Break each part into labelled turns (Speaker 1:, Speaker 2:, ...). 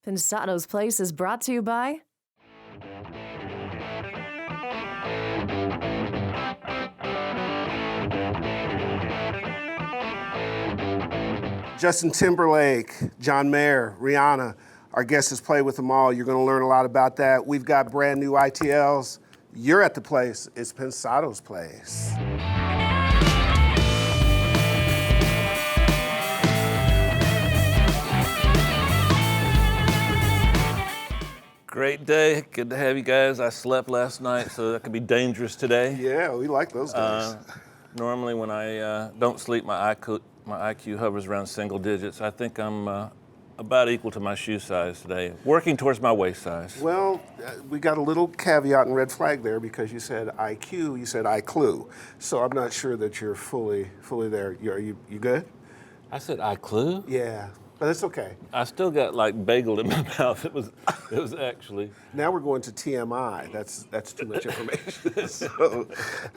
Speaker 1: Pensado's Place is brought to you by
Speaker 2: Justin Timberlake, John Mayer, Rihanna. Our guest has played with them all. You're going to learn a lot about that. We've got brand new ITLs. You're at the place. It's Pensado's Place.
Speaker 3: Great day. Good to have you guys. I slept last night, so that could be dangerous today.
Speaker 2: Yeah, we like those days.
Speaker 3: Normally, when I don't sleep, my IQ hovers around single digits. I think I'm about equal to my shoe size today, working towards my waist size.
Speaker 2: Well, we got a little caveat and red flag there because you said IQ, you said I-clue. So I'm not sure that you're fully there. Are you good?
Speaker 3: I said IQ?
Speaker 2: Yeah, but it's okay.
Speaker 3: I still got like bagel in my mouth. It was actually.
Speaker 2: Now we're going to TMI. That's too much information. So,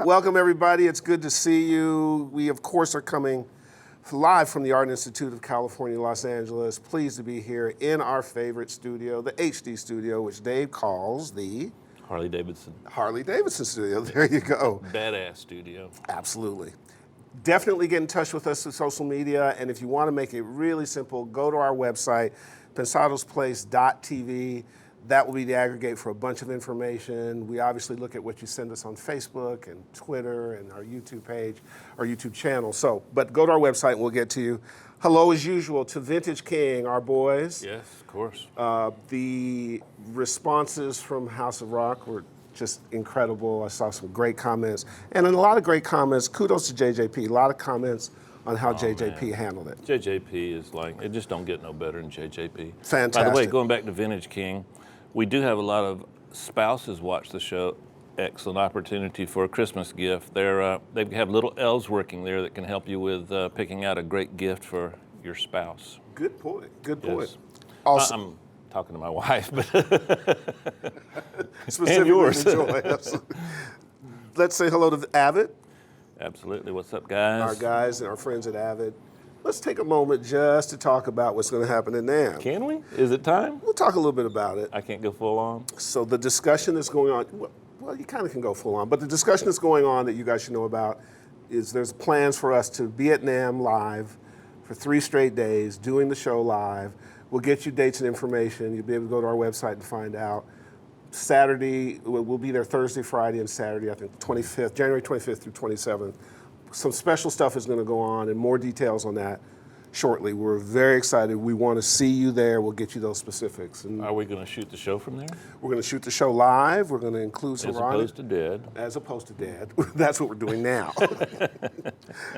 Speaker 2: welcome everybody. It's good to see you. We of course are coming live from the Art Institute of California, Los Angeles. Pleased to be here in our favorite studio, the HD studio, which Dave calls the
Speaker 3: Harley Davidson
Speaker 2: studio. There you go.
Speaker 3: Badass studio.
Speaker 2: Absolutely. Definitely get in touch with us through social media, and if you want to make it really simple, go to our website, pensadosplace.tv. That will be the aggregate for a bunch of information. We obviously look at what you send us on Facebook and Twitter and our YouTube page, our YouTube channel. But go to our website and we'll get to you. Hello, as usual, to Vintage King, our boys.
Speaker 3: Yes, of course.
Speaker 2: The responses from House of Rock were just incredible. I saw some great comments, and a lot of great comments. Kudos to JJP. A lot of comments on how JJP handled it.
Speaker 3: JJP is like, it just don't get no better than JJP.
Speaker 2: Fantastic.
Speaker 3: By the way, going back to Vintage King, we do have a lot of spouses watch the show. Excellent opportunity for a Christmas gift. They have little elves working there that can help you with picking out a great gift for your spouse.
Speaker 2: Good point. Good point.
Speaker 3: Yes.
Speaker 2: Also,
Speaker 3: I'm talking to my wife, but
Speaker 2: specifically
Speaker 3: and yours.
Speaker 2: Joy. Let's say hello to Avid.
Speaker 3: Absolutely. What's up, guys?
Speaker 2: Our guys and our friends at Avid. Let's take a moment just to talk about what's going to happen in NAMM.
Speaker 3: Can we? Is it time?
Speaker 2: We'll talk a little bit about it.
Speaker 3: I can't go full on.
Speaker 2: So the discussion that's going on, well, you kind of can go full on, but the discussion that's going on that you guys should know about is there's plans for us to be at NAMM live for 3 straight days, doing the show live. We'll get you dates and information. You'll be able to go to our website and find out. Saturday, we'll be there Thursday, Friday, and Saturday, I think January 25th through 27th. Some special stuff is going to go on, and more details on that shortly. We're very excited. We want to see you there. We'll get you those specifics. And
Speaker 3: are we going to shoot the show from there?
Speaker 2: we're going to shoot the show live. We're going to include some
Speaker 3: As opposed to dead.
Speaker 2: As opposed to dead. That's what we're doing now.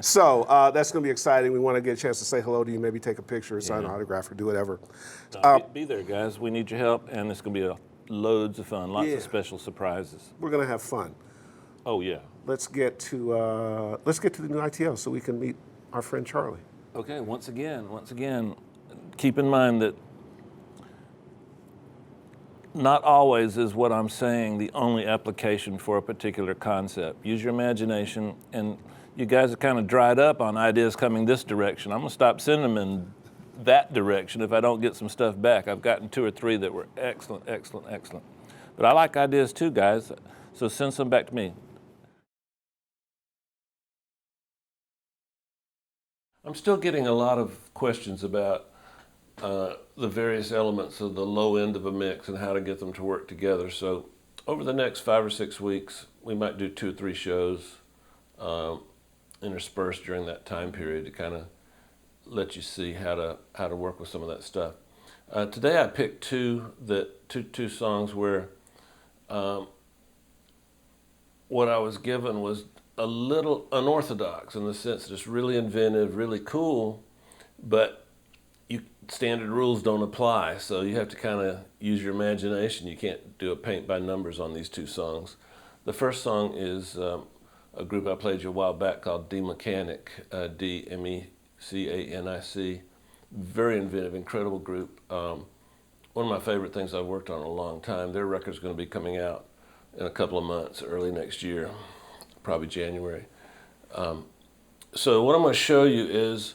Speaker 2: So that's going to be exciting. We want to get a chance to say hello to you, maybe take a picture, sign an autograph, or do whatever.
Speaker 3: Be there, guys. We need your help, and it's going to be loads of fun, lots of special surprises.
Speaker 2: We're going to have fun.
Speaker 3: Oh, yeah.
Speaker 2: Let's get to the new ITL so we can meet our friend Charlie.
Speaker 3: Okay, once again, keep in mind that not always is what I'm saying the only application for a particular concept. Use your imagination, and you guys are kind of dried up on ideas coming this direction. I'm going to stop sending them in that direction if I don't get some stuff back. I've gotten 2 or 3 that were excellent. But I like ideas too, guys, so send some back to me. I'm still getting a lot of questions about the various elements of the low end of a mix and how to get them to work together. So over the next 5 or 6 weeks, we might do 2 or 3 shows interspersed during that time period to kind of let you see how to work with some of that stuff. Today I picked two songs where what I was given was a little unorthodox in the sense that it's really inventive, really cool, but standard rules don't apply, so you have to kind of use your imagination. You can't do a paint by numbers on these 2 songs. The first song is a group I played you a while back called D-Mechanic, D-M-E-C-A-N-I-C. Very inventive, incredible group. One of my favorite things I've worked on in a long time. Their record's going to be coming out in a couple of months, early next year, probably January. So what I'm going to show you is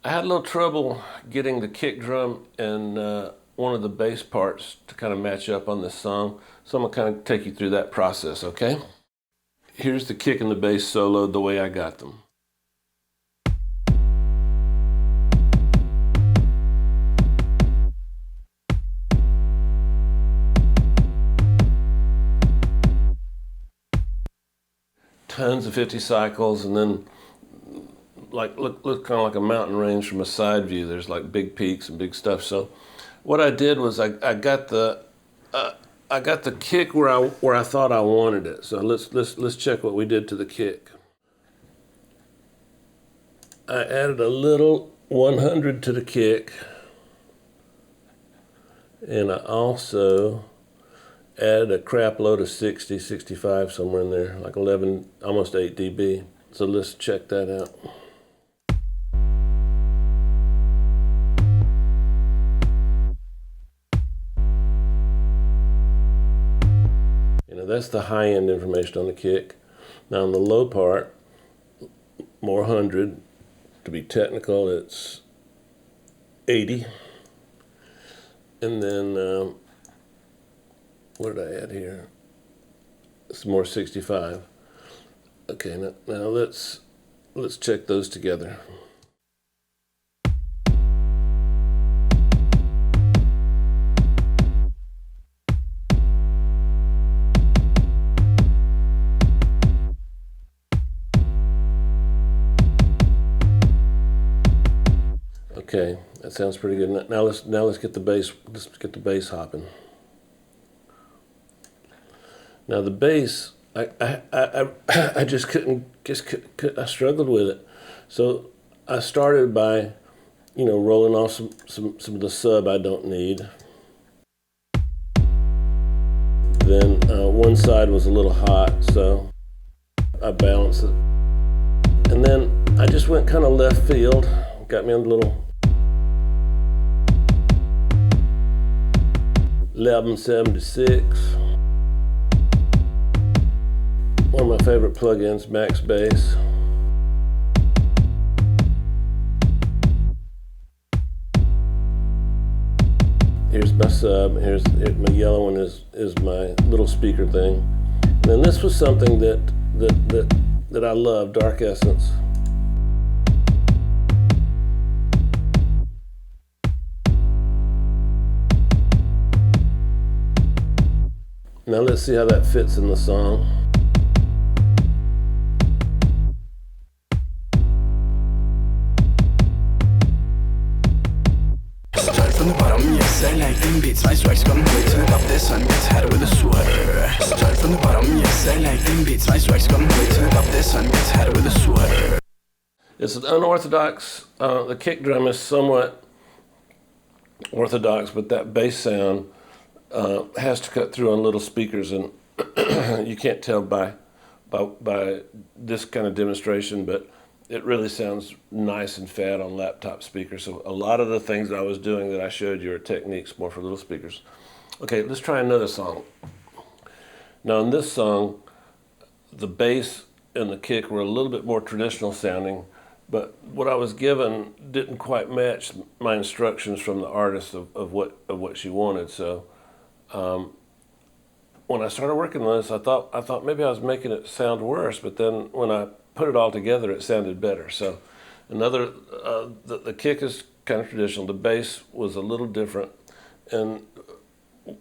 Speaker 3: I had a little trouble getting the kick drum and one of the bass parts to kind of match up on this song. So I'm gonna kind of take you through that process, okay? Here's the kick and the bass solo the way I got them. Tons of 50 cycles, and then like look kind of like a mountain range from a side view. There's like big peaks and big stuff. So what I did was I got the kick where I thought I wanted it. So let's check what we did to the kick. I added a little 100 to the kick, and I also added a crap load of 60, 65, somewhere in there, like 11, almost 8 dB. So let's check that out. That's the high-end information on the kick. Now on the low part, more 100. To be technical, it's 80. And then, what did I add here? It's more 65. Okay, now let's check those together. Okay, that sounds pretty good. Now let's get the bass. Let's get the bass hopping. Now the bass, I just couldn't. I struggled with it. So I started by, rolling off some of the sub I don't need. Then one side was a little hot, so I balanced it. And then I just went kind of left field. Got me a little 1176. One of my favorite plugins, Max Bass. Here's my sub. Here's my yellow one is my little speaker thing. And then this was something that I love, Dark Essence. Now let's see how that fits in the song.
Speaker 4: Say like them beats, my swag's gone way. Turn up this sun gets hotter with a sweater. Start from the bottom, yeah. Say like them beats, my swag's gone way. Turn up this sun gets hotter with a sweater.
Speaker 3: It's an unorthodox. The kick drum is somewhat orthodox, but that bass sound has to cut through on little speakers, and you can't tell by this kind of demonstration, but it really sounds nice and fat on laptop speakers. So a lot of the things that I was doing that I showed you are techniques more for little speakers. Okay, let's try another song. Now in this song, the bass and the kick were a little bit more traditional sounding, but what I was given didn't quite match my instructions from the artist of what she wanted. So when I started working on this, I thought maybe I was making it sound worse, but then when I put it all together, it sounded better. So the kick is kind of traditional. The bass was a little different. And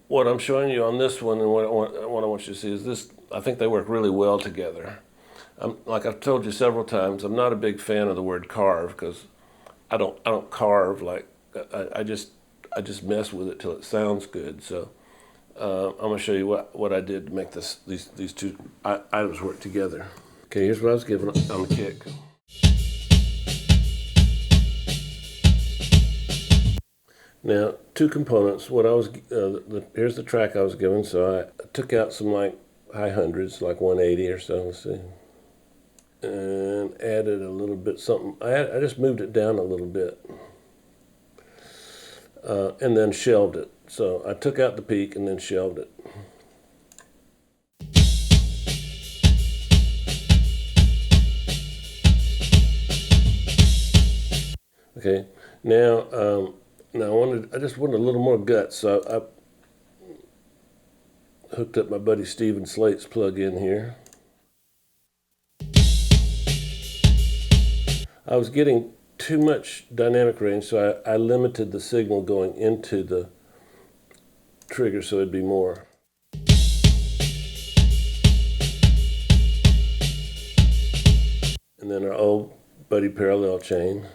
Speaker 3: what I'm showing you on this one and what I want you to see is this. I think they work really well together. Like I've told you several times, I'm not a big fan of the word carve, because I don't carve. Like I just mess with it till it sounds good. So I'm going to show you what I did to make these two items work together. Okay, here's what I was given on the kick. Now, two components. What I was here's the track I was given. So I took out some like high hundreds, like 180 or so. Let's see, and added a little bit something. I just moved it down a little bit, and then shelved it. So I took out the peak and then shelved it. Okay, now Now I just wanted a little more guts, so I hooked up my buddy Steven Slate's plug-in here. I was getting too much dynamic range, so I limited the signal going into the trigger so it'd be more. And then our old buddy parallel chain.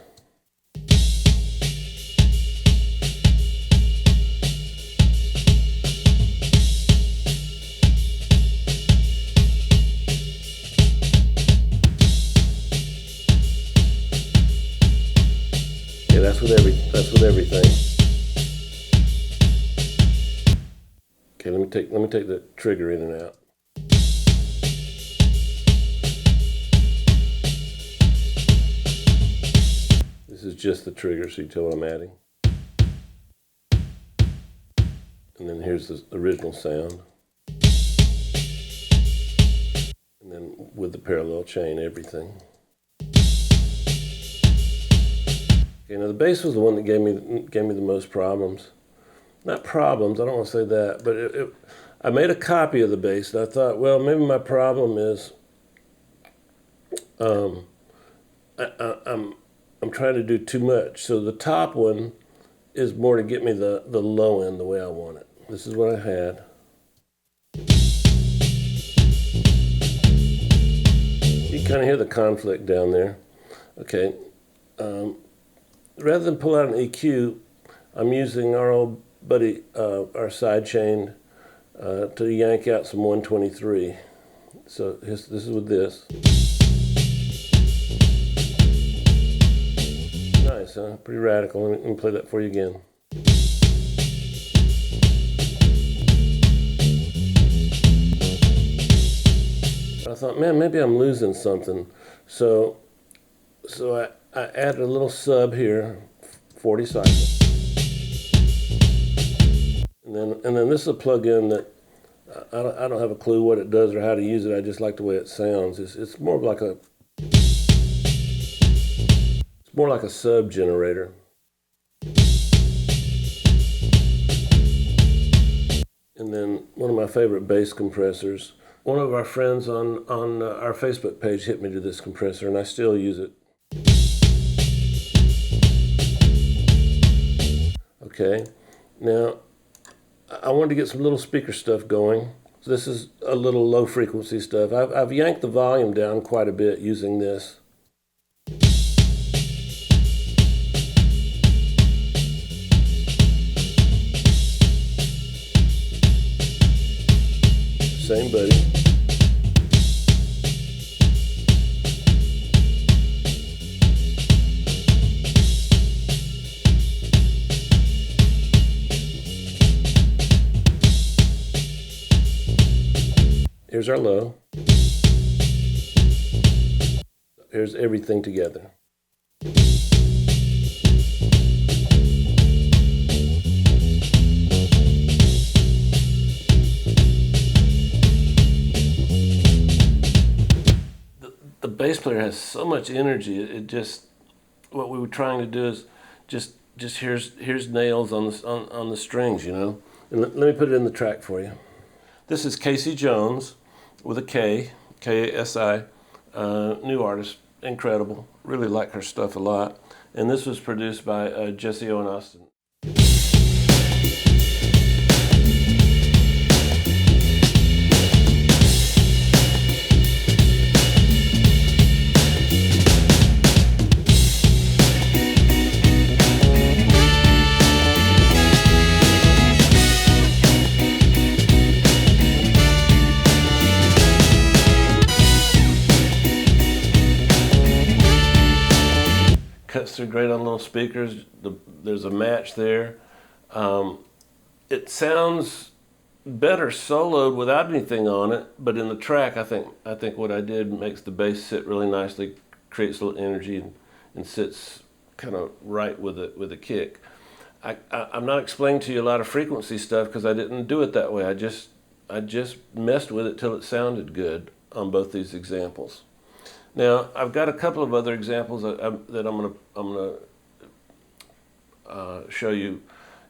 Speaker 3: Yeah, that's with everything. Okay, let me take the trigger in and out. This is just the trigger, so you tell what I'm adding. And then here's the original sound. And then with the parallel chain, everything. Okay, now the bass was the one that gave me the most problems. Not problems, I don't want to say that, but I made a copy of the bass, and I thought, well, maybe my problem is I'm trying to do too much. So the top one is more to get me the low end the way I want it. This is what I had. You can kind of hear the conflict down there. Okay. Rather than pull out an EQ, I'm using our old buddy, our sidechain, to yank out some 123. So this is with this. Nice, huh? Pretty radical. Let me play that for you again. I thought, man, maybe I'm losing something. So I added a little sub here, 40 cycles. And then this is a plug-in that I don't have a clue what it does or how to use it. I just like the way it sounds. It's more like a sub generator. And then one of my favorite bass compressors. One of our friends on our Facebook page hit me to this compressor, and I still use it. Okay, now I wanted to get some little speaker stuff going. So this is a little low frequency stuff. I've yanked the volume down quite a bit using this. Same buddy. Here's our low. Here's everything together. The bass player has so much energy. It just, what we were trying to do is just here's nails on the strings, you know. And let me put it in the track for you. This is Casey Jones with a K, K-A-S-I, new artist, incredible. Really like her stuff a lot. And this was produced by Jesse O and Austin. Cuts through great on little speakers. There's a match there. It sounds better soloed without anything on it, but in the track, I think what I did makes the bass sit really nicely, creates a little energy, and sits kind of right with a kick. I'm not explaining to you a lot of frequency stuff because I didn't do it that way. I just messed with it till it sounded good on both these examples. Now, I've got a couple of other examples that I'm gonna show you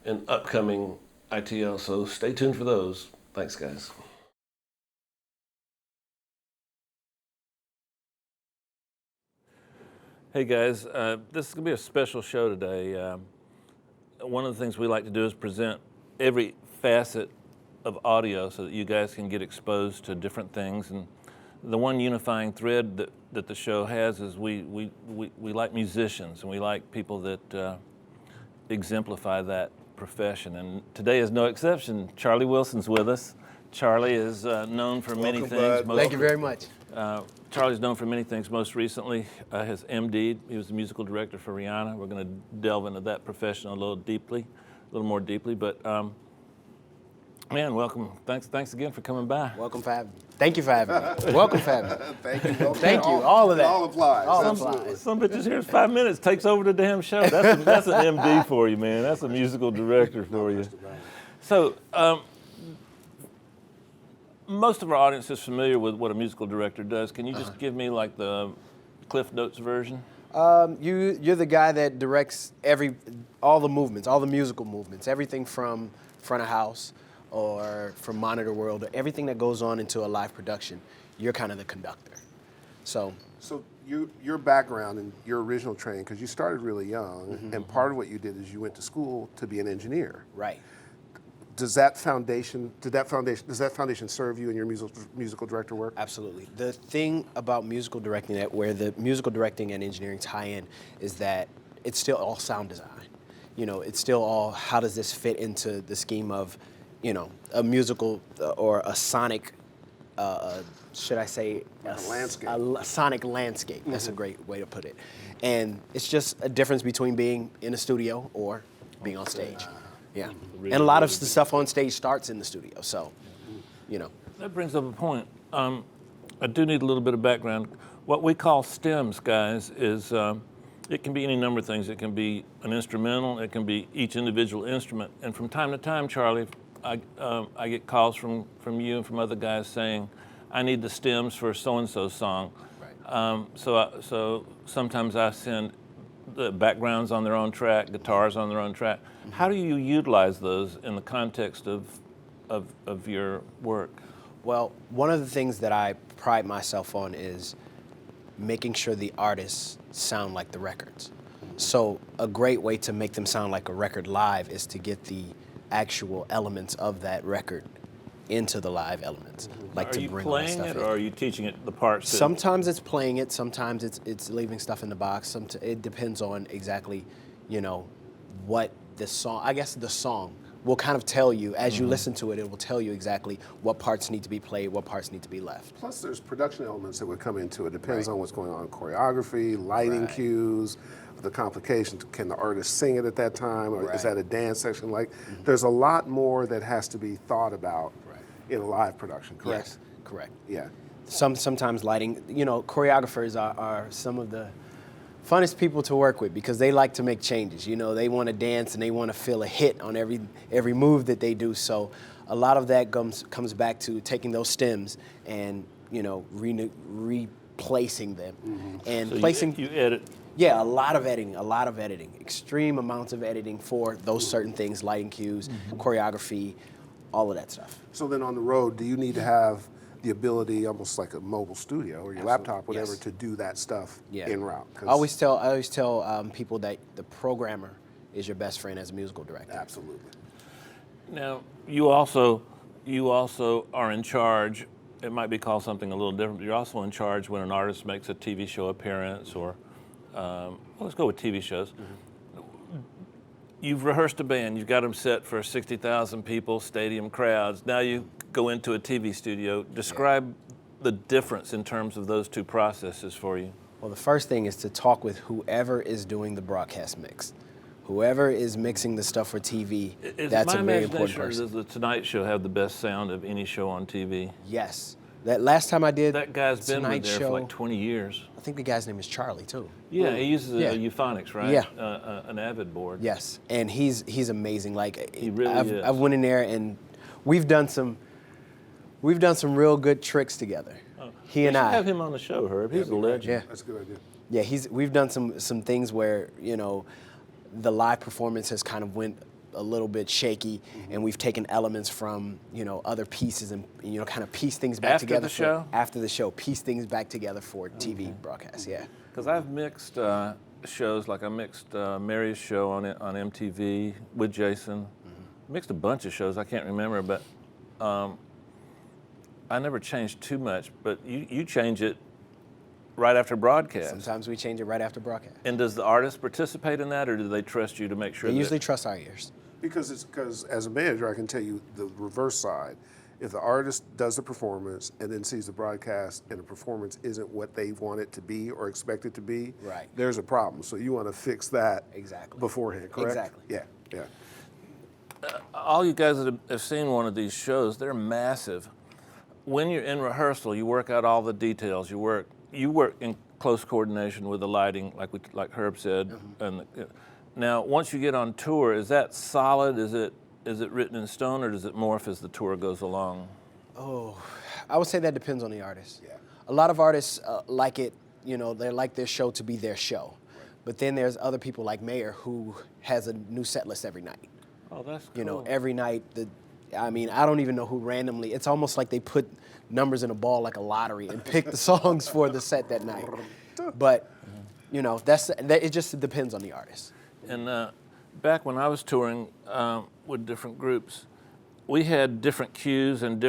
Speaker 3: in upcoming ITL, so stay tuned for those. Thanks, guys. Hey guys, this is going to be a special show today. One of the things we like to do is present every facet of audio so that you guys can get exposed to different things. And the one unifying thread that the show has is we like musicians, and we like people that exemplify that profession. And today is no exception. Charlie Wilson's with us. Charlie is known for many things.
Speaker 5: Thank you very much.
Speaker 3: Charlie's known for many things. Most recently, has MD'd. He was the musical director for Rihanna. We're going to delve into that profession a little more deeply. But man, welcome. Thanks again for coming by.
Speaker 5: Welcome for having me. Thank you for having me. Welcome for having me.
Speaker 2: Thank you. Well,
Speaker 5: Thank you. All of that.
Speaker 2: All applies.
Speaker 5: All
Speaker 2: Absolutely.
Speaker 5: applies.
Speaker 3: Some bitches here in 5 minutes takes over the damn show. That's an MD for you, man. That's a musical director for you. So. Most of our audience is familiar with what a musical director does. Can you just give me like the Cliff Notes version?
Speaker 5: You're the guy that directs all the movements, all the musical movements, everything from front of house or from monitor world, everything that goes on into a live production. You're kind of the conductor. So
Speaker 2: your background and your original training, because you started really young, and part of what you did is you went to school to be an engineer.
Speaker 5: Right.
Speaker 2: Does that foundation serve you in your musical director work?
Speaker 5: Absolutely. The thing about musical directing, where the musical directing and engineering tie in, is that it's still all sound design. It's still all, how does this fit into the scheme of, a musical or a sonic, should I say,
Speaker 2: landscape.
Speaker 5: A sonic landscape. That's a great way to put it. And it's just a difference between being in a studio or being on stage. Yeah, and a lot of the stuff on stage starts in the studio, so,
Speaker 3: That brings up a point. I do need a little bit of background. What we call stems, guys, is it can be any number of things. It can be an instrumental. It can be each individual instrument. And from time to time, Charlie, I get calls from you and from other guys saying, I need the stems for so-and-so song. Right. So sometimes I send the backgrounds on their own track, guitars on their own track. How do you utilize those in the context of your work?
Speaker 5: Well, one of the things that I pride myself on is making sure the artists sound like the records. So a great way to make them sound like a record live is to get the actual elements of that record into the live elements. Like to bring all that stuff in. Are you playing it,
Speaker 3: or are you teaching it the parts?
Speaker 5: Sometimes it's playing it. Sometimes it's leaving stuff in the box. It depends on exactly, what the song. I guess the song will kind of tell you as you listen to it. It will tell you exactly what parts need to be played, what parts need to be left.
Speaker 2: Plus, there's production elements that would come into it. Depends on what's going on, choreography, lighting cues, the complications. Can the artist sing it at that time, or is that a dance section? There's a lot more that has to be thought about in a live production. Correct.
Speaker 5: Yes, correct.
Speaker 2: Yeah.
Speaker 5: Sometimes lighting. Choreographers are some of the funnest people to work with because they like to make changes. They want to dance and they want to feel a hit on every move that they do. So a lot of that comes back to taking those stems and replacing them and
Speaker 3: so
Speaker 5: placing.
Speaker 3: You edit.
Speaker 5: Yeah, a lot of editing, extreme amounts of editing for those certain things, lighting cues, choreography, all of that stuff.
Speaker 2: So then on the road, do you need to have the ability, almost like a mobile studio or your laptop, whatever, to do that stuff en route?
Speaker 5: I always tell people that the programmer is your best friend as a musical director.
Speaker 2: Absolutely.
Speaker 3: Now, you also are in charge. It might be called something a little different, but you're also in charge when an artist makes a TV show appearance or, let's go with TV shows. You've rehearsed a band, you've got them set for 60,000 people, stadium crowds. Now you go into a TV studio. Describe the difference in terms of those two processes for you.
Speaker 5: Well, the first thing is to talk with whoever is doing the broadcast mix. Whoever is mixing the stuff for TV, that's a very important person.
Speaker 3: Does the Tonight Show have the best sound of any show on TV?
Speaker 5: Yes. That last time I did
Speaker 3: that guy's been
Speaker 5: Tonight
Speaker 3: there
Speaker 5: Show,
Speaker 3: for like 20 years.
Speaker 5: I think the guy's name is Charlie too.
Speaker 3: Yeah, he uses euphonics, right?
Speaker 5: Yeah.
Speaker 3: An Avid board.
Speaker 5: Yes, and he's amazing.
Speaker 3: He really is.
Speaker 5: I've went in there and we've done some real good tricks together.
Speaker 3: Oh.
Speaker 5: He and I
Speaker 3: have him on the show, Herb. He's a legend.
Speaker 5: Yeah.
Speaker 2: That's a good idea.
Speaker 5: Yeah, we've done some things where the live performance has kind of went a little bit shaky, and we've taken elements from other pieces and kind of piece things back
Speaker 3: After
Speaker 5: together.
Speaker 3: the show?
Speaker 5: After the show, piece things back together for TV broadcasts. Yeah.
Speaker 3: Because I've mixed shows, like I mixed Mary's show on MTV with Jason. Mixed a bunch of shows, I can't remember, but I never changed too much. But you change it right after broadcast.
Speaker 5: Sometimes we change it right after broadcast.
Speaker 3: And does the artist participate in that, or do they trust you to make sure
Speaker 5: They
Speaker 3: that...
Speaker 5: usually trust our ears.
Speaker 2: Because as a manager, I can tell you the reverse side. If the artist does the performance and then sees the broadcast and the performance isn't what they want it to be or expect it to be,
Speaker 5: Right.
Speaker 2: there's a problem. So you want to fix that
Speaker 5: Exactly.
Speaker 2: beforehand, correct?
Speaker 5: Exactly.
Speaker 2: Yeah.
Speaker 3: All you guys that have seen one of these shows, they're massive. When you're in rehearsal, you work out all the details. You work in close coordination with the lighting, like Herb said. And now, once you get on tour, is that solid? Is it written in stone, or does it morph as the tour goes along?
Speaker 5: Oh, I would say that depends on the artist.
Speaker 2: Yeah.
Speaker 5: A lot of artists like it, they like their show to be their show. But then there's other people like Mayer who has a new set list every night.
Speaker 3: Oh, that's cool.
Speaker 5: Every night, I don't even know who randomly, it's almost like they put numbers in a ball like a lottery and pick the songs for the set that night. But, it just depends on the artist.
Speaker 3: And back when I was touring with different groups, we had different cues and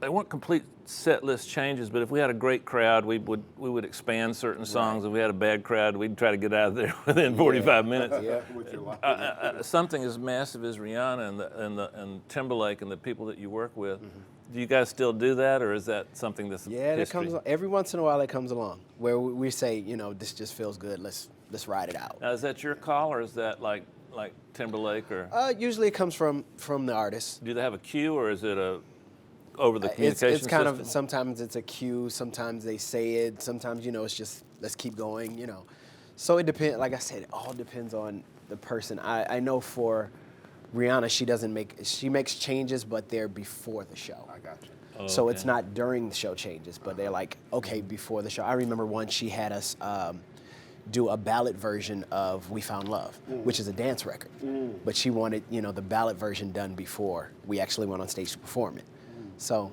Speaker 3: they weren't complete set list changes, but if we had a great crowd, we would expand certain songs. If we had a bad crowd, we'd try to get out of there within 45 minutes.
Speaker 5: Yeah.
Speaker 2: With your life.
Speaker 3: Something as massive as Rihanna and Timberlake and the people that you work with, do you guys still do that, or is that something that's
Speaker 5: Yeah,
Speaker 3: history?
Speaker 5: every once in a while it comes along where we say, this just feels good, let's ride it out.
Speaker 3: Now, is that your call, or is that like Timberlake, or
Speaker 5: Usually it comes from the artist.
Speaker 3: do they have a cue, or is it over the communication
Speaker 5: It's kind
Speaker 3: system?
Speaker 5: of, sometimes it's a cue, sometimes they say it, sometimes, it's just, let's keep going, So it depends, like I said, it all depends on the person. I know for Rihanna, she makes changes, but they're before the show.
Speaker 2: I got you.
Speaker 3: Oh,
Speaker 5: So
Speaker 3: okay.
Speaker 5: it's not during the show changes, but they're like, okay, before the show. I remember once she had us do a ballad version of We Found Love, which is a dance record. But she wanted, the ballad version done before we actually went on stage to perform it. So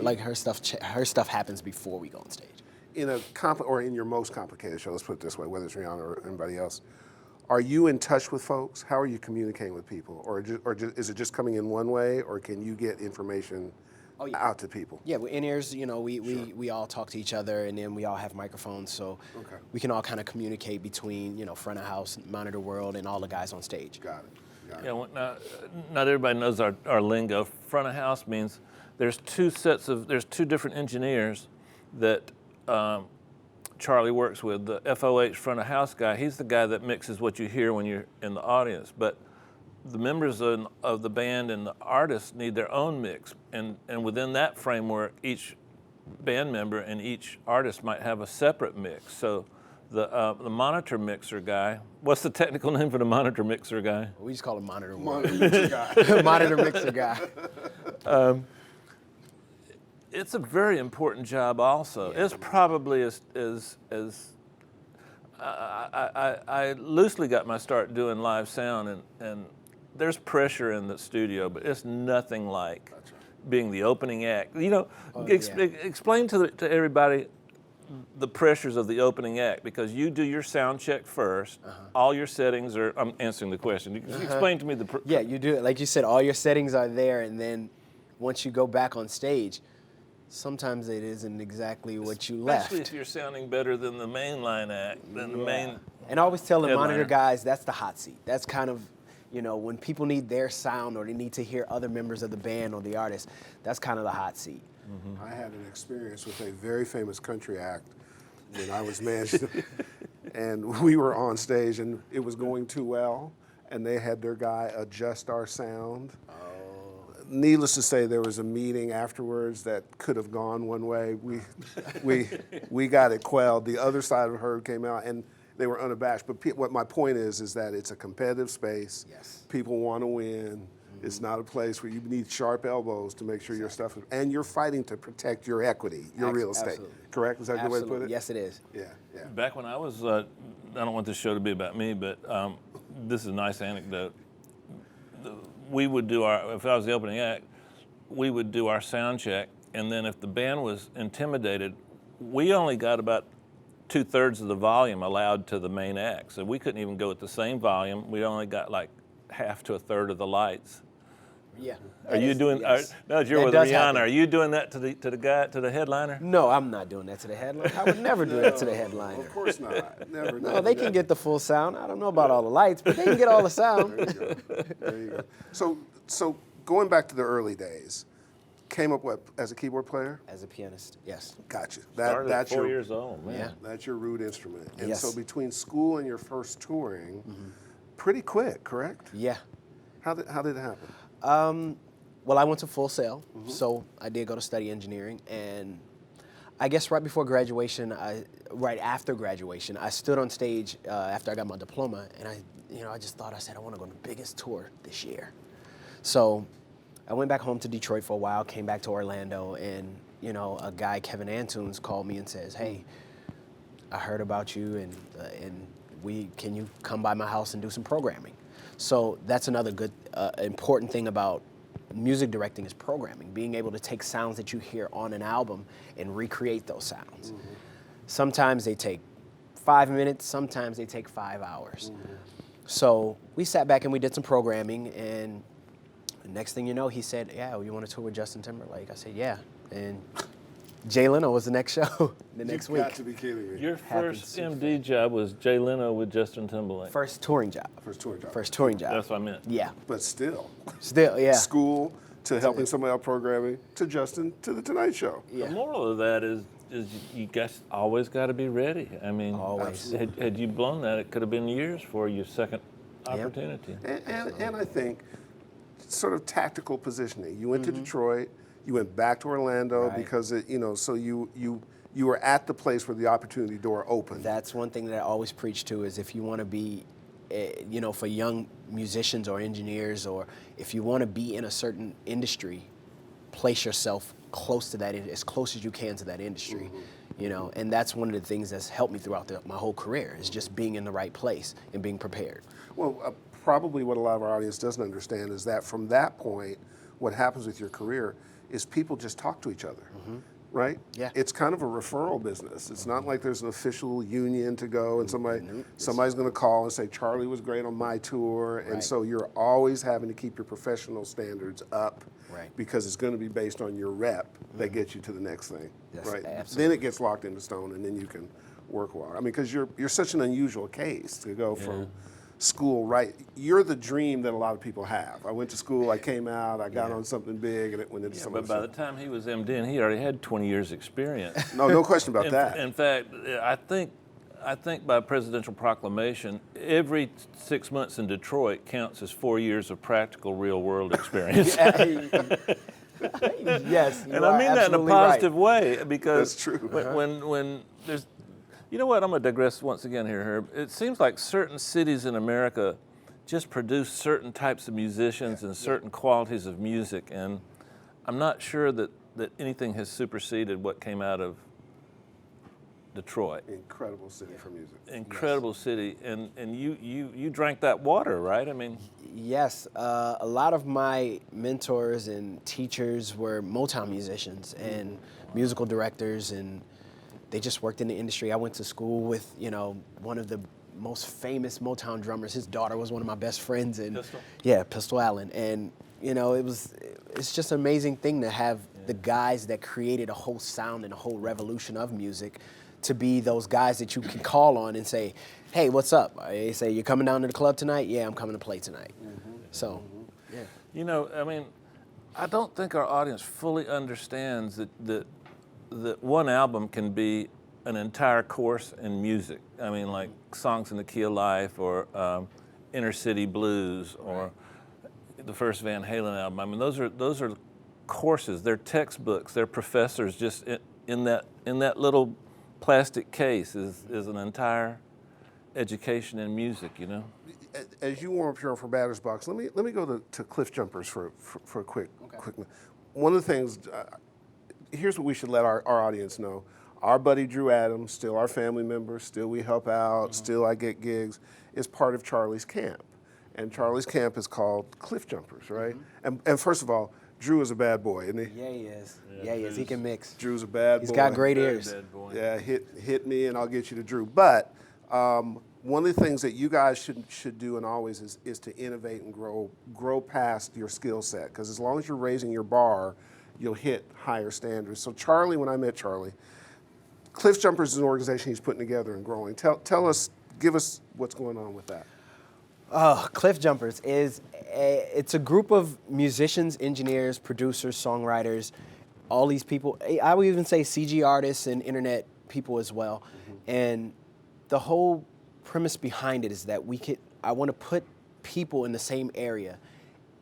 Speaker 5: like her stuff happens before we go on stage.
Speaker 2: In in your most complicated show, let's put it this way, whether it's Rihanna or anybody else, are you in touch with folks? How are you communicating with people? Or is it just coming in one way, or can you get information out to people?
Speaker 5: Yeah, in ears, we all talk to each other, and then we all have microphones, so we can all kind of communicate between, front of house, monitor world, and all the guys on stage.
Speaker 2: Got it.
Speaker 3: Yeah, well, not everybody knows our lingo. Front of house means there's two different engineers that Charlie works with. The FOH front of house guy, he's the guy that mixes what you hear when you're in the audience. But the members of the band and the artists need their own mix. And within that framework, each band member and each artist might have a separate mix. So the monitor mixer guy, what's the technical name for the monitor mixer guy?
Speaker 5: We just call him monitor
Speaker 2: Monitor guy.
Speaker 5: monitor mixer guy.
Speaker 3: It's a very important job also. It's probably as I loosely got my start doing live sound, and there's pressure in the studio, but it's nothing like being the opening act. Explain to everybody the pressures of the opening act, because you do your sound check first. All your settings are, I'm answering the question. Explain to me the
Speaker 5: Yeah, you do it. Like you said, all your settings are there, and then once you go back on stage, sometimes it isn't exactly what you left.
Speaker 3: Especially if you're sounding better than the mainline act, than the main.
Speaker 5: And I always tell the
Speaker 3: headliner.
Speaker 5: monitor guys, that's the hot seat. That's kind of, when people need their sound or they need to hear other members of the band or the artist, that's kind of the hot seat.
Speaker 2: I had an experience with a very famous country act when I was managing, and we were on stage, and it was going too well, and they had their guy adjust our sound. Needless to say, there was a meeting afterwards that could have gone one way. We got it quelled. The other side of her came out, and they were unabashed. But what my point is that it's a competitive space.
Speaker 5: Yes.
Speaker 2: People want to win. It's not a place where you need sharp elbows to make sure your stuff is, and you're fighting to protect your equity, your real estate.
Speaker 5: Absolutely.
Speaker 2: Correct? Is that a good way to put it?
Speaker 5: Yes, it is.
Speaker 2: Yeah.
Speaker 3: Back when I was I don't want this show to be about me, but this is a nice anecdote. We would do if I was the opening act, we would do our sound check, and then if the band was intimidated, we only got about 2/3 of the volume allowed to the main act. So we couldn't even go at the same volume. We only got like half to a third of the lights.
Speaker 5: Yeah.
Speaker 3: Are you doing?
Speaker 5: Yes.
Speaker 3: No, you're
Speaker 5: That
Speaker 3: with
Speaker 5: does
Speaker 3: Rihanna.
Speaker 5: happen.
Speaker 3: Are you doing that to the headliner?
Speaker 5: No, I'm not doing that to the headliner. I would never do that to the headliner.
Speaker 2: Of course not. Never.
Speaker 5: No, they can get the full sound. I don't know about all the lights, but they can get all the sound.
Speaker 2: There you go. There you go. So going back to the early days, came up as a keyboard player?
Speaker 5: As a pianist, yes.
Speaker 2: Gotcha.
Speaker 3: Started at
Speaker 2: That's
Speaker 3: 4
Speaker 2: your
Speaker 3: years old, man.
Speaker 5: Yeah.
Speaker 2: that's your root instrument. And
Speaker 5: Yes.
Speaker 2: so between school and your first touring, pretty quick, correct?
Speaker 5: Yeah.
Speaker 2: How did it happen?
Speaker 5: Well, I went to Full Sail, so I did go to study engineering, and I guess right after graduation, I stood on stage after I got my diploma, and I just thought, I said, I want to go on the biggest tour this year. So I went back home to Detroit for a while, came back to Orlando, and a guy, Kevin Antunes, called me and says, hey, I heard about you, and can you come by my house and do some programming? So that's another good, important thing about music directing is programming, being able to take sounds that you hear on an album and recreate those sounds. Sometimes they take 5 minutes, sometimes they take 5 hours. So we sat back and we did some programming, and the next thing you know, he said, yeah, you want to tour with Justin Timberlake? I said, yeah. And Jay Leno was the next show, the next week.
Speaker 2: You've got to be kidding me.
Speaker 3: Your
Speaker 5: Happened
Speaker 3: first
Speaker 5: super
Speaker 3: MD job was Jay Leno with Justin Timberlake.
Speaker 5: First touring job.
Speaker 2: First touring job.
Speaker 5: First touring job.
Speaker 3: That's what I meant.
Speaker 5: Yeah.
Speaker 2: But still,
Speaker 5: Still, yeah.
Speaker 2: school to helping somebody out programming to Justin to the Tonight Show.
Speaker 5: Yeah.
Speaker 3: The moral of that is you guys always got to be ready. I mean,
Speaker 5: Always.
Speaker 3: had you blown that, it could have been years for your second opportunity.
Speaker 2: And I think sort of tactical positioning. You went to Detroit, you went back to Orlando
Speaker 5: Right.
Speaker 2: because so you were at the place where the opportunity door opened.
Speaker 5: That's one thing that I always preach to is if you want to be, for young musicians or engineers, or if you want to be in a certain industry, place yourself close to that, as close as you can to that industry. And that's one of the things that's helped me throughout my whole career is just being in the right place and being prepared.
Speaker 2: Well, probably what a lot of our audience doesn't understand is that from that point, what happens with your career is people just talk to each other, right?
Speaker 5: Yeah.
Speaker 2: It's kind of a referral business. It's not like there's an official union to go and somebody's going to call and say, Charlie was great on my tour. And
Speaker 5: Right.
Speaker 2: so you're always having to keep your professional standards up
Speaker 5: Right.
Speaker 2: because it's going to be based on your rep that gets you to the next thing,
Speaker 5: Yes,
Speaker 2: right?
Speaker 5: absolutely.
Speaker 2: Then it gets locked into stone and then you can work well. I mean, because you're such an unusual case to go from school, right? You're the dream that a lot of people have. I went to school, I came out, I got on something big, and it went into
Speaker 3: Yeah,
Speaker 2: something.
Speaker 3: but by the time he was MD, he already had 20 years experience.
Speaker 2: No question about that.
Speaker 3: In fact, I think by presidential proclamation, every 6 months in Detroit counts as 4 years of practical real world experience.
Speaker 5: Yes,
Speaker 3: And I mean that in a positive way because
Speaker 2: That's true.
Speaker 3: when there's, you know what, I'm going to digress once again here, Herb. It seems like certain cities in America just produce certain types of musicians and certain qualities of music, and I'm not sure that anything has superseded what came out of Detroit.
Speaker 2: Incredible city for music.
Speaker 3: Incredible city, and you drank that water, right? I mean,
Speaker 5: Yes, a lot of my mentors and teachers were Motown musicians and musical directors, and they just worked in the industry. I went to school with, one of the most famous Motown drummers. His daughter was one of my best friends, and
Speaker 3: Pistol?
Speaker 5: Yeah, Pistol Allen. And it's just an amazing thing to have the guys that created a whole sound and a whole revolution of music to be those guys that you can call on and say, hey, what's up? They say, you coming down to the club tonight? Yeah, I'm coming to play tonight. So, yeah.
Speaker 3: I mean, I don't think our audience fully understands that one album can be an entire course in music. I mean, like Songs in the Key of Life or Inner City Blues or the first Van Halen album. I mean, those are courses. They're textbooks. They're professors. Just in that little plastic case is an entire education in music.
Speaker 2: As you warm up here for Batter's Box, let me go to Cliff Jumpers for a quick minute. One of the things, here's what we should let our audience know. our buddy Drew Adams, still our family member, still we help out, still I get gigs, is part of Charlie's camp. And Charlie's camp is called Cliff Jumpers, right? And first of all, Drew is a bad boy, isn't he?
Speaker 5: Yeah, he is. Yeah, he is. He can mix.
Speaker 2: Drew's a bad boy.
Speaker 5: He's got great
Speaker 3: Very
Speaker 5: ears.
Speaker 3: bad boy.
Speaker 2: Yeah, hit me and I'll get you to Drew. But one of the things that you guys should do and always is to innovate and grow past your skill set. Because as long as you're raising your bar, you'll hit higher standards. So Charlie, when I met Charlie, Cliff Jumpers is an organization he's putting together and growing. Tell us, give us what's going on with that.
Speaker 5: Oh, Cliff Jumpers it's a group of musicians, engineers, producers, songwriters, all these people. I would even say CG artists and internet people as well. And the whole premise behind it is that I want to put people in the same area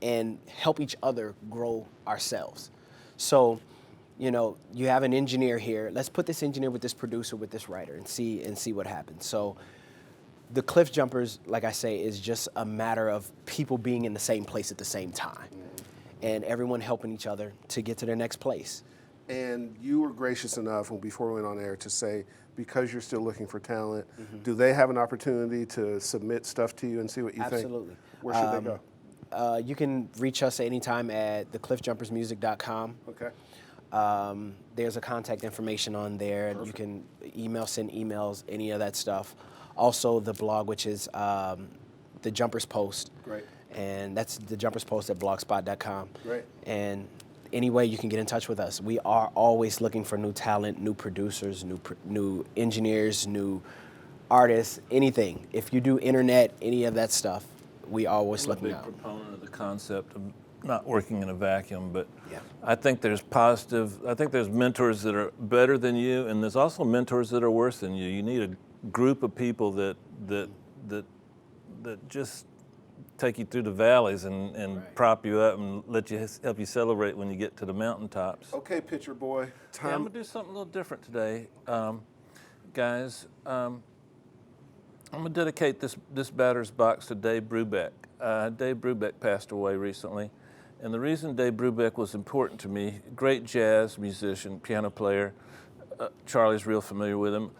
Speaker 5: and help each other grow ourselves. So, you have an engineer here. Let's put this engineer with this producer, with this writer, and see what happens. So, the Cliff Jumpers, like I say, is just a matter of people being in the same place at the same time, and everyone helping each other to get to their next place.
Speaker 2: And you were gracious enough before we went on air to say, because you're still looking for talent, do they have an opportunity to submit stuff to you and see what you think?
Speaker 5: Absolutely.
Speaker 2: Where should they go?
Speaker 5: You can reach us anytime at thecliffjumpersmusic.com.
Speaker 2: Okay.
Speaker 5: There's a contact information on there. Perfect. You can send emails, any of that stuff. Also, the blog, which is the Jumpers Post.
Speaker 2: Great.
Speaker 5: And that's the Jumpers Post at blogspot.com.
Speaker 2: Great.
Speaker 5: And any way you can get in touch with us. We are always looking for new talent, new producers, new engineers, new artists, anything. If you do internet, any of that stuff, we always looking out.
Speaker 3: I'm a big proponent of the concept of not working in a vacuum, but
Speaker 5: Yeah.
Speaker 3: I think there's mentors that are better than you, and there's also mentors that are worse than you. You need a group of people that just take you through the valleys and
Speaker 5: Right.
Speaker 3: prop you up and help you celebrate when you get to the mountaintops.
Speaker 2: Okay, pitcher boy.
Speaker 3: Yeah, I'm gonna do something a little different today, guys. I'm gonna dedicate this batter's box to Dave Brubeck. Dave Brubeck passed away recently, and the reason Dave Brubeck was important to me, great jazz musician, piano player. Charlie's real familiar with him.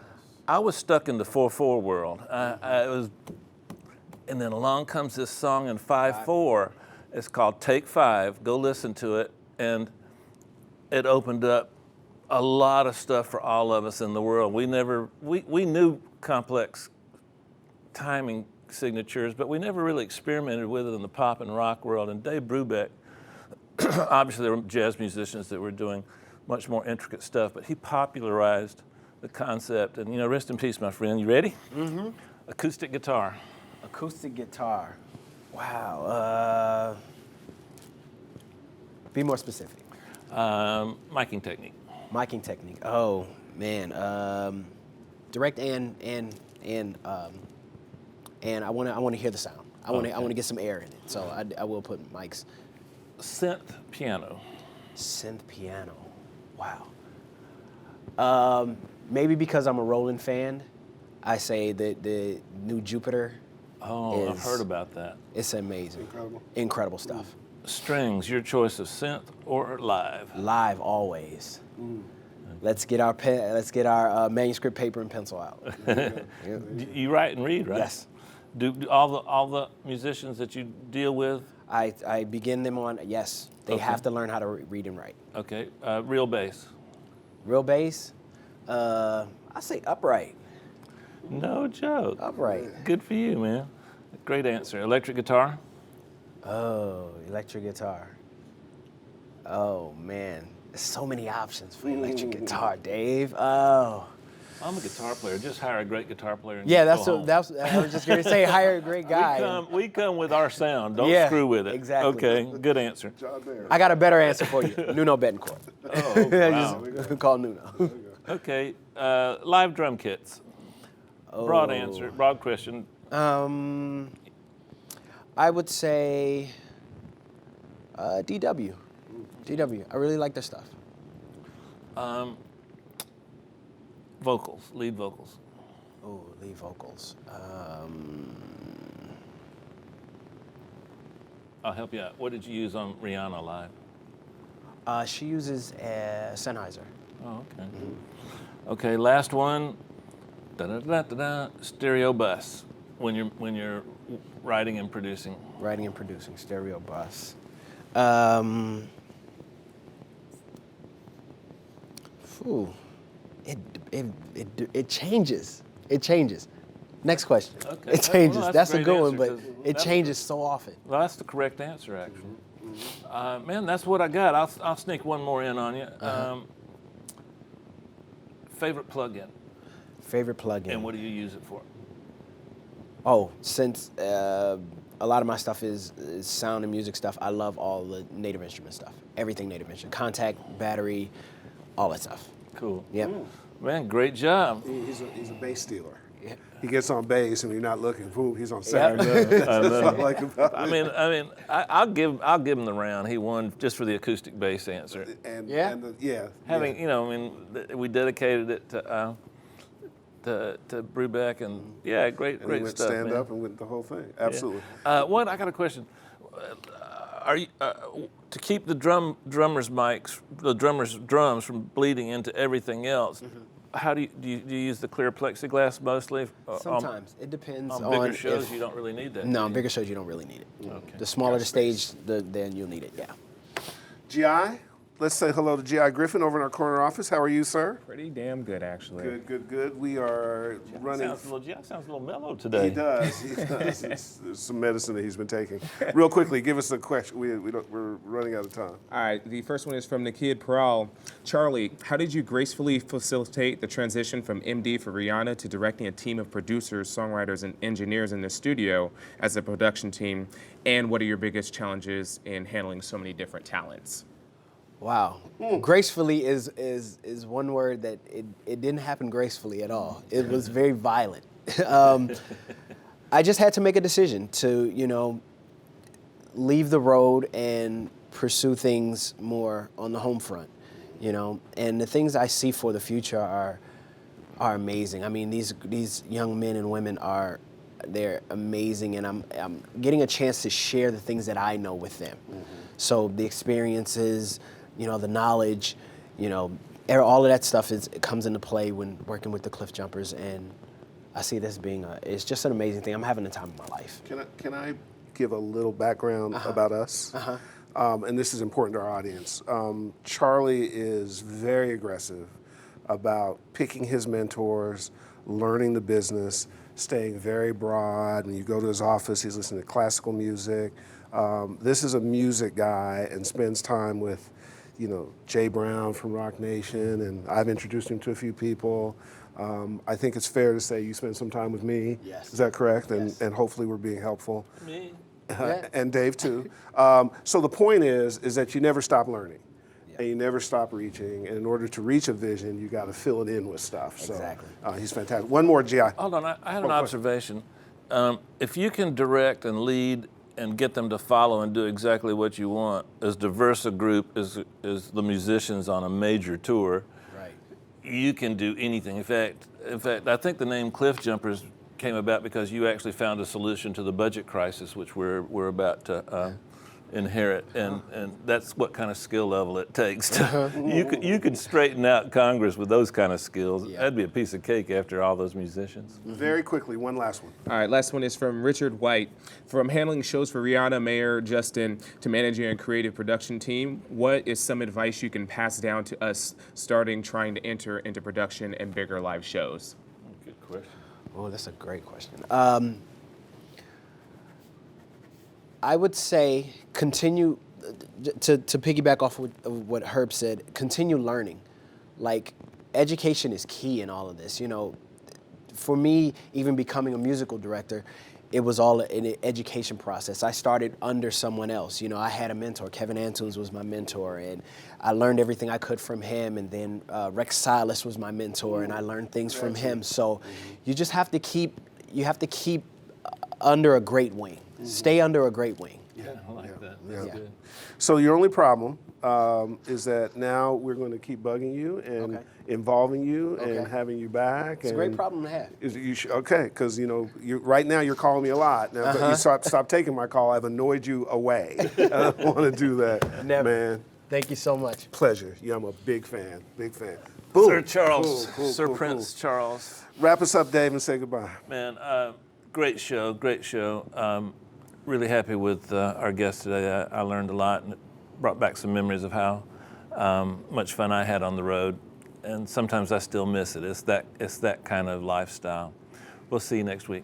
Speaker 3: I was stuck in the 4/4 world. And then along comes this song in 5/4. It's called Take 5. Go listen to it. And it opened up a lot of stuff for all of us in the world. We knew complex timing signatures, but we never really experimented with it in the pop and rock world. And Dave Brubeck, obviously there were jazz musicians that were doing much more intricate stuff, but he popularized the concept. And rest in peace, my friend. You ready? Mm-hmm. Acoustic guitar.
Speaker 5: Acoustic guitar. Wow. Be more specific.
Speaker 3: Miking technique.
Speaker 5: Miking technique. Oh man. Direct and I want to hear the sound. I want to get some air in it. So I will put mics.
Speaker 3: Synth piano.
Speaker 5: Synth piano. Wow. Maybe because I'm a Roland fan, I say that the new Jupiter.
Speaker 3: Oh, I've heard about that.
Speaker 5: It's amazing. Incredible stuff.
Speaker 3: Strings, your choice of synth or live?
Speaker 5: Live always. Let's get our manuscript paper and pencil out.
Speaker 3: You write and read, right?
Speaker 5: Yes.
Speaker 3: Do all the musicians that you deal with?
Speaker 5: I begin them on, yes. They
Speaker 3: Okay.
Speaker 5: have to learn how to read and write.
Speaker 3: Okay. Real bass.
Speaker 5: Real bass, I say upright.
Speaker 3: No joke.
Speaker 5: Upright.
Speaker 3: Good for you, man. Great answer. Electric guitar?
Speaker 5: Oh, electric guitar. Oh man, there's so many options for electric guitar, Dave. Oh.
Speaker 3: I'm a guitar player. Just hire a great guitar player. And
Speaker 5: Yeah,
Speaker 3: just go
Speaker 5: that's
Speaker 3: home.
Speaker 5: I was just gonna say hire a great guy.
Speaker 3: We come with our sound. Don't
Speaker 5: Yeah,
Speaker 3: screw with it.
Speaker 5: exactly.
Speaker 3: Okay, good answer.
Speaker 5: I got a better answer for you. Nuno Betancourt.
Speaker 3: Oh, wow.
Speaker 5: Just call Nuno.
Speaker 3: Okay, live drum kits. Broad answer, broad question.
Speaker 5: I would say DW. DW. I really like their stuff.
Speaker 3: Vocals, lead vocals.
Speaker 5: Oh, lead vocals.
Speaker 3: I'll help you out. What did you use on Rihanna live?
Speaker 5: She uses Sennheiser.
Speaker 3: Oh, okay. Okay, last one. Da-da-da-da-da. Stereo bus. When you're writing and producing.
Speaker 5: Writing and producing, stereo bus. It changes. It changes. Next question.
Speaker 3: Okay.
Speaker 5: It changes.
Speaker 3: Well,
Speaker 5: that's a
Speaker 3: great
Speaker 5: good one,
Speaker 3: answer,
Speaker 5: but
Speaker 3: 'cause
Speaker 5: it changes so often.
Speaker 3: Well, that's the correct answer, actually. Man, that's what I got. I'll sneak one more in on you. Favorite plug-in,
Speaker 5: Favorite plugin.
Speaker 3: and what do you use it for?
Speaker 5: Oh, since a lot of my stuff is sound and music stuff, I love all the native instrument stuff. Everything native instrument. Contact, battery, all that stuff.
Speaker 3: Cool.
Speaker 5: Yep.
Speaker 3: Man, great job.
Speaker 2: He's a bass stealer. He gets on bass and you're not looking. Boom, he's on sound. That's what I like about it.
Speaker 3: I mean, I'll give him the round. He won just for the acoustic bass answer.
Speaker 2: And,
Speaker 5: Yeah?
Speaker 2: and
Speaker 3: Having, you know, I mean, we dedicated it to Brubeck, and yeah, great
Speaker 2: and he went
Speaker 3: stuff,
Speaker 2: stand
Speaker 3: man.
Speaker 2: up and went the whole thing. Absolutely.
Speaker 3: What? I got a question. Are you to keep the drummer's drums from bleeding into everything else? How do you use the clear plexiglass mostly?
Speaker 5: Sometimes. It depends
Speaker 3: On
Speaker 5: on
Speaker 3: bigger shows,
Speaker 5: if-
Speaker 3: you don't really need that.
Speaker 5: No,
Speaker 3: do
Speaker 5: on
Speaker 3: you?
Speaker 5: bigger shows you don't really need it.
Speaker 3: Okay.
Speaker 5: The smaller the stage, then you'll need it. Yeah.
Speaker 2: GI, let's say hello to GI Griffin over in our corner office. How are you, sir?
Speaker 6: Pretty damn good, actually.
Speaker 2: Good. We are running.
Speaker 3: Sounds a little mellow today.
Speaker 2: He does. There's some medicine that he's been taking. Real quickly, give us a question. We're running out of time.
Speaker 6: All right, the first one is from Nikid Peral. Charlie, how did you gracefully facilitate the transition from MD for Rihanna to directing a team of producers, songwriters, and engineers in the studio as a production team? And what are your biggest challenges in handling so many different talents?
Speaker 5: Wow. Gracefully is one word that it didn't happen gracefully at all. It was very violent. I just had to make a decision to, leave the road and pursue things more on the home front, And the things I see for the future are amazing. I mean, these young men and women they're amazing, and I'm getting a chance to share the things that I know with them. So the experiences, the knowledge, all of that stuff it comes into play when working with the Cliff Jumpers, and I see this being it's just an amazing thing. I'm having the time of my life.
Speaker 2: Can I give a little background about us? And this is important to our audience. Charlie is very aggressive about picking his mentors, learning the business, staying very broad. When you go to his office, he's listening to classical music. This is a music guy and spends time with, Jay Brown from Rock Nation, and I've introduced him to a few people. I think it's fair to say you spend some time with me.
Speaker 5: Yes.
Speaker 2: Is that correct?
Speaker 5: Yes.
Speaker 2: And hopefully we're being helpful.
Speaker 3: Me?
Speaker 2: And Dave too. So the point is that you never stop learning. And you never stop reaching. And in order to reach a vision, you got to fill it in with stuff. So
Speaker 5: Exactly.
Speaker 2: He's fantastic. One more, GI.
Speaker 3: Hold on, I had an observation. If you can direct and lead and get them to follow and do exactly what you want, as diverse a group as the musicians on a major tour,
Speaker 5: Right.
Speaker 3: you can do anything. In fact, I think the name Cliff Jumpers came about because you actually found a solution to the budget crisis, which we're about to inherit, and that's what kind of skill level it takes. You could straighten out Congress with those kind of skills.
Speaker 5: Yeah.
Speaker 3: That'd be a piece of cake after all those musicians.
Speaker 2: Very quickly, one last one.
Speaker 6: All right, last one is from Richard White. From handling shows for Rihanna, Mayer, Justin, to managing a creative production team, what is some advice you can pass down to us trying to enter into production and bigger live shows?
Speaker 3: Good question.
Speaker 5: Oh, that's a great question. I would say continue to piggyback off of what Herb said. Continue learning. Like, education is key in all of this. For me, even becoming a musical director, it was all an education process. I started under someone else. I had a mentor. Kevin Antunes was my mentor, and I learned everything I could from him. And then Rex Silas was my mentor, and I learned things from him. So you just have to keep under a great wing. Stay under a great wing.
Speaker 3: Yeah, I like that.
Speaker 2: Yeah.
Speaker 3: That's good.
Speaker 2: So your only problem is that now we're going to keep bugging you and involving you and having you back.
Speaker 5: It's a great problem to have.
Speaker 2: Because right now you're calling me a lot. Now, if you stop taking my call, I've annoyed you away. I don't want to do that,
Speaker 5: Never.
Speaker 2: man.
Speaker 5: Thank you so much.
Speaker 2: Pleasure. Yeah, I'm a big fan. Big fan. Boom.
Speaker 3: Sir Charles,
Speaker 2: Cool,
Speaker 3: Sir
Speaker 2: cool,
Speaker 3: Prince
Speaker 2: cool.
Speaker 3: Charles.
Speaker 2: Wrap us up, Dave, and say goodbye.
Speaker 3: Man, great show, great show. Really happy with our guest today. I learned a lot, and it brought back some memories of how much fun I had on the road. And sometimes I still miss it. It's that kind of lifestyle. We'll see you next week.